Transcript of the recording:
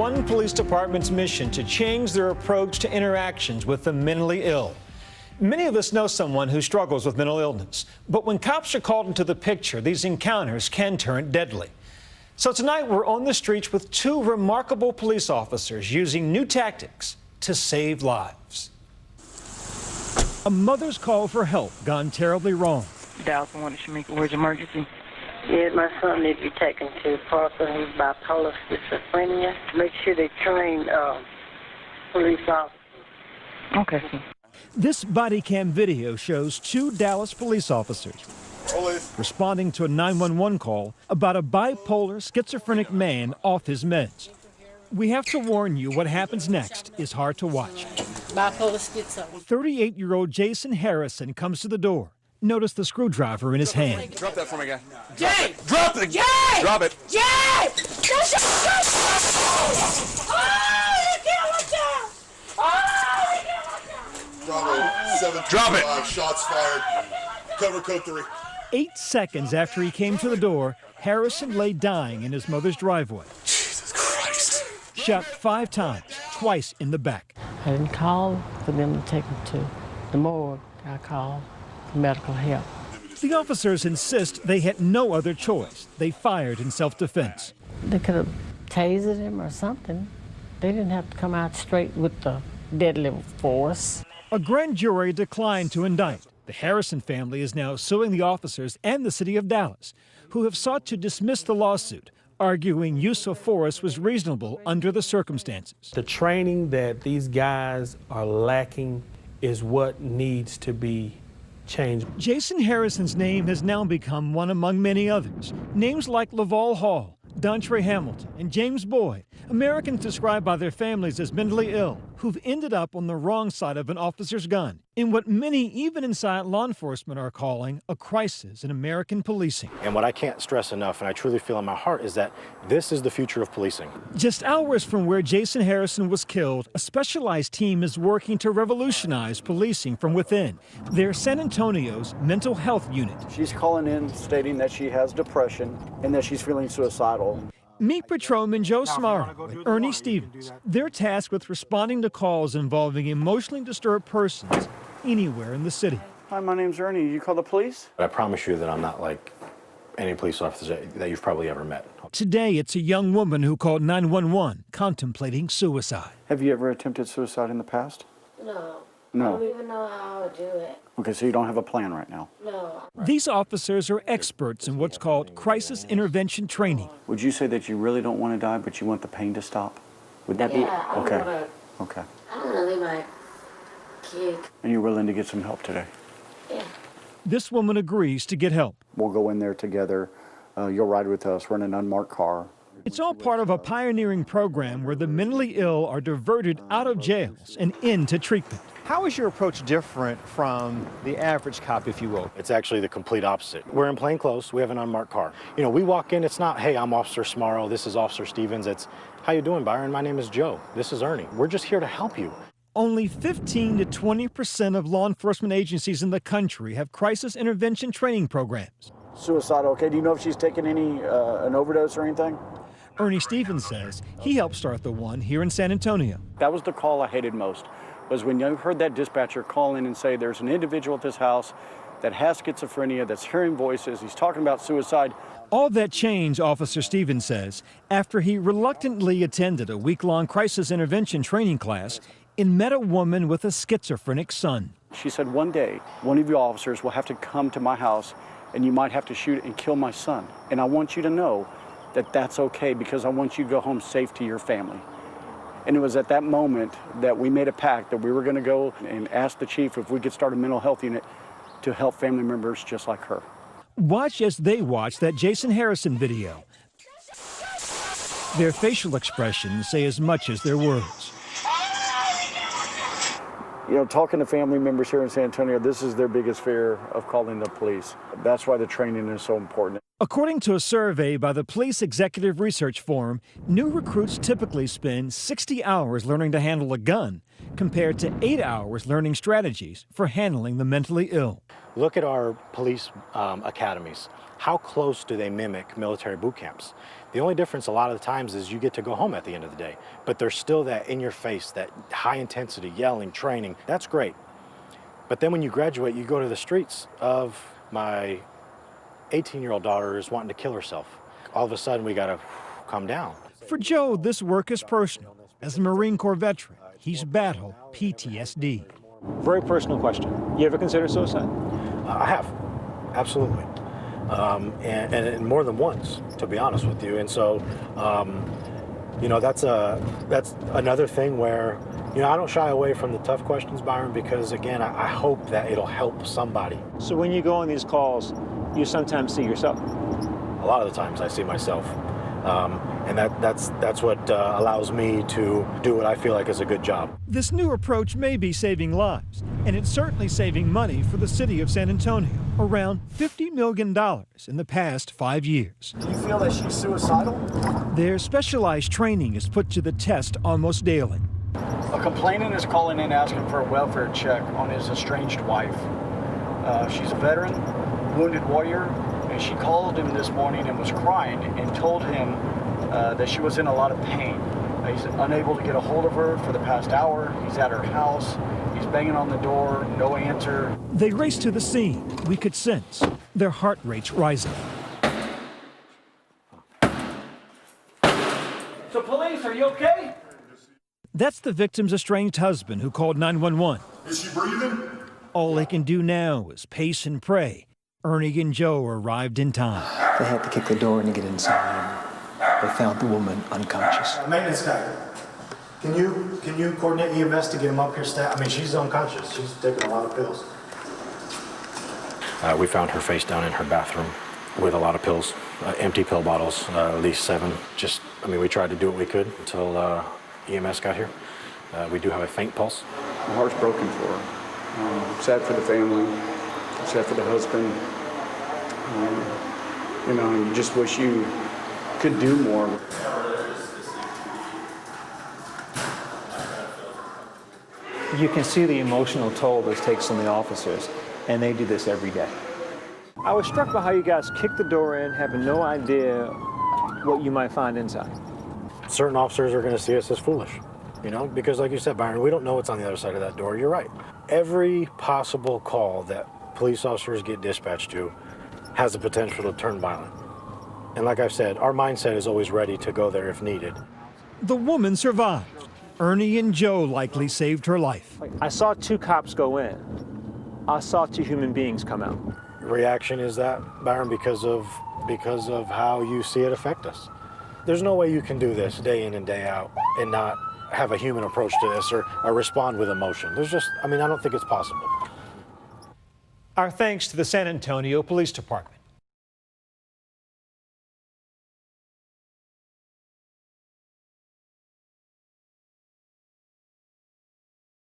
one police department's mission to change their approach to interactions with the mentally ill. Many of us know someone who struggles with mental illness, but when cops are called into the picture, these encounters can turn deadly. So tonight we're on the streets with two remarkable police officers using new tactics to save lives. A mother's call for help gone terribly wrong. Dallas wanted to make a where's emergency. Yeah, my son needs to be taken to Parker. He's bipolar schizophrenia. Make sure they train police officers. Okay. This body cam video shows two Dallas police officers responding to a 911 call about a bipolar schizophrenic man off his meds. We have to warn you, what happens next is hard to watch. Bipolar schizo. 38-year-old Jason Harrison comes to the door. Notice the screwdriver in his hand. Drop that for me, guy. Jay! Drop it! Jay! Drop it! Jay! Bravo, 7 Drop it! Shots fired. Cover code 3. 8 seconds after he came to the door, Harrison lay dying in his mother's driveway. Jesus Christ. Shot 5 times, twice in the back. I didn't call for them to take him to the morgue. I called for medical help. The officers insist they had no other choice. They fired in self-defense. They could have tasered him or something. They didn't have to come out straight with the deadly force. A grand jury declined to indict. The Harrison family is now suing the officers and the city of Dallas, who have sought to dismiss the lawsuit, arguing use of force was reasonable under the circumstances. The training that these guys are lacking is what needs to be changed. Jason Harrison's name has now become one among many others. Names like Laval Hall, Dontre Hamilton, and James Boyd, Americans described by their families as mentally ill, who've ended up on the wrong side of an officer's gun, in what many, even inside law enforcement, are calling a crisis in American policing. And what I can't stress enough, and I truly feel in my heart, is that this is the future of policing. Just hours from where Jason Harrison was killed, a specialized team is working to revolutionize policing from within. They're San Antonio's mental health unit. She's calling in stating that she has depression and that she's feeling suicidal. Meet Patrolman Joe Smaro and Ernie Stevens. They're tasked with responding to calls involving emotionally disturbed persons anywhere in the city. Hi, my name's Ernie. You call the police? But I promise you that I'm not like any police officer that you've probably ever met. Today, it's a young woman who called 911 contemplating suicide. Have you ever attempted suicide in the past? No. No. I don't even know how to do it. Okay, so you don't have a plan right now? No. These officers are experts in what's called crisis intervention training. Would you say that you really don't want to die, but you want the pain to stop? Would that be? Okay. Okay. I want to leave my kid. And you're willing to get some help today? Yeah. This woman agrees to get help. We'll go in there together. You'll ride with us. We're in an unmarked car. It's all part of a pioneering program where the mentally ill are diverted out of jails and into treatment. How is your approach different from the average cop, if you will? It's actually the complete opposite. We're in plain clothes. We have an unmarked car. You know, we walk in, it's not, hey, I'm Officer Smaro, this is Officer Stevens. It's, how you doing, Byron? My name is Joe. This is Ernie. We're just here to help you. Only 15 to 20% of law enforcement agencies in the country have crisis intervention training programs. Suicidal. Okay, do you know if she's taken any, an overdose or anything? Ernie Stevens says he helped start the one here in San Antonio. That was the call I hated most, was when you heard that dispatcher call in and say there's an individual at this house that has schizophrenia, that's hearing voices, he's talking about suicide. All that changed, Officer Stevens says, after he reluctantly attended a week-long crisis intervention training class and met a woman with a schizophrenic son. She said, one day, one of you officers will have to come to my house and you might have to shoot and kill my son. And I want you to know that that's okay because I want you to go home safe to your family. And it was at that moment that we made a pact that we were going to go and ask the chief if we could start a mental health unit to help family members just like her. Watch as they watch that Jason Harrison video. Their facial expressions say as much as their words. You know, talking to family members here in San Antonio, this is their biggest fear of calling the police. That's why the training is so important. According to a survey by the Police Executive Research Forum, new recruits typically spend 60 hours learning to handle a gun, compared to 8 hours learning strategies for handling the mentally ill. Look at our police academies. How close do they mimic military boot camps? The only difference a lot of the times is you get to go home at the end of the day, but there's still that in your face, that high intensity, yelling, training. That's great. But then when you graduate, you go to the streets of my 18-year-old daughter is wanting to kill herself. All of a sudden, we got to calm down. For Joe, this work is personal. As a Marine Corps veteran, he's battled PTSD. Very personal question. You ever consider suicide? I have, absolutely. And more than once, to be honest with you. And so, you know, that's another thing where, you know, I don't shy away from the tough questions, Byron, because again, I hope that it'll help somebody. So when you go on these calls, you sometimes see yourself? A lot of the times I see myself. And that's what allows me to do what I feel like is a good job. This new approach may be saving lives, and it's certainly saving money for the city of San Antonio, around $50 million in the past 5 years. Do you feel that she's suicidal? Their specialized training is put to the test almost daily. A complainant is calling in asking for a welfare check on his estranged wife. She's a veteran, wounded warrior, and she called him this morning and was crying and told him that she was in a lot of pain. He's unable to get a hold of her for the past hour. He's at her house. He's banging on the door, no answer. They race to the scene. We could sense their heart rates rising. So police, are you okay? That's the victim's estranged husband who called 911. Is she breathing? All they can do now is pace and pray. Ernie and Joe arrived in time. They had to kick the door in to get inside. They found the woman unconscious. Maintenance guy, can you coordinate EMS to get him up here? I mean, she's unconscious. She's taking a lot of pills. We found her face down in her bathroom with a lot of pills, empty pill bottles, at least 7. I mean, we tried to do what we could until EMS got here. We do have a faint pulse. My heart's broken for her. Sad for the family, sad for the husband. You know, you just wish you could do more. You can see the emotional toll this takes on the officers, and they do this every day. I was struck by how you guys kicked the door in, having no idea what you might find inside. Certain officers are going to see us as foolish, you know, because like you said, Byron, we don't know what's on the other side of that door. You're right. Every possible call that police officers get dispatched to has the potential to turn violent. And like I've said, our mindset is always ready to go there if needed. The woman survived. Ernie and Joe likely saved her life. I saw 2 cops go in. I saw 2 human beings come out. Reaction is that, Byron, because of how you see it affect us. There's no way you can do this day in and day out and not have a human approach to this or respond with emotion. I don't think it's possible. Our thanks to the San Antonio Police Department.